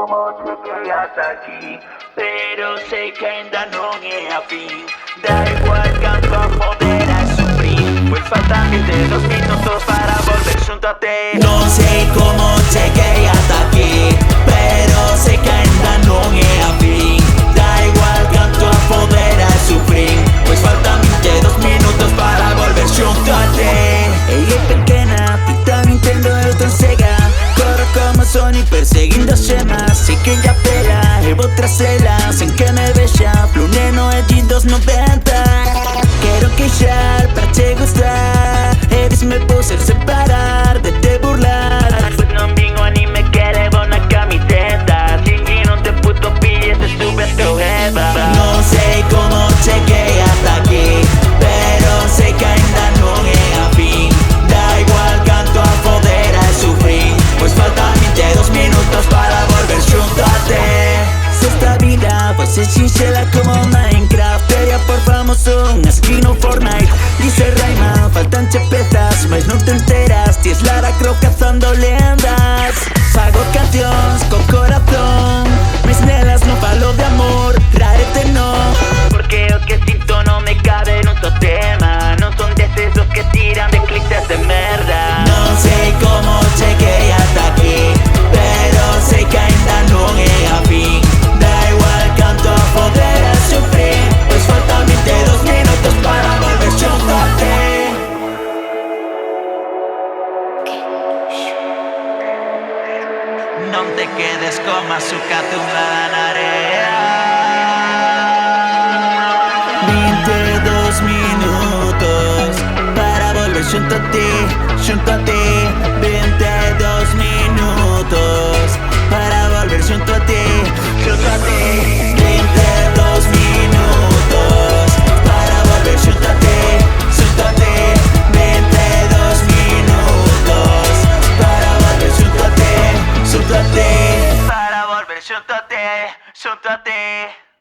como cheguei hasta aqui, pero sei que ainda não é a fim. Da igual canto a poder a sufrir, pues faltan 22 minutos para volver junto a ti. Não sei como cheguei hasta aqui, pero sei que ainda não é a fim. Da igual canto a poder a sufrir, pues faltan 22 minutos para volver junto a ti. Ella é pequena, Tita Nintendo, eu tô cega. Corro como Sonic perseguindo gemas. Sei que ella pega, eu vou trazê-la sem que me veja. Pluneno é de 290. Quero queixar pra te gostar. Eles me possam separar de te burlar. Pues não vingo ni me quede na camiseta. Sin não te puto pilles, te subes tu jeva. Não sei como cheguei hasta aqui, pero sei que ainda não é a fim. Da igual canto a poder a sufrir, pues faltan 22 minutos para volver junto a ti. Se esta vida fosse sincera como Minecraft, teria por famoso un skin no Fortnite. Dice Rayman, faltan chepetas, mas não te enteras. Ties Lara Croft cazando lendas. Fago cancións con corazón, mas nelas non falo de amor. Rarete non, porque o que sinto não me cabe num só tema. Não são desses os que tiram de cliques de merda. Não sei como cheguei hasta aqui, pero sei que ainda não é a fim. Da igual canto a poder a sufrir, pues faltan 22 minutos para volver junto a ti. Não te quedes como açúcar tumbada na areia. 22 minutos para volver junto a ti, junto a ti. 22 minutos para volver junto a ti, junto a ti. 22 minutos para volver junto a ti, junto a ti. 22 minutos para volver junto a ti, junto a ti. Para volver junto a ti, junto a ti.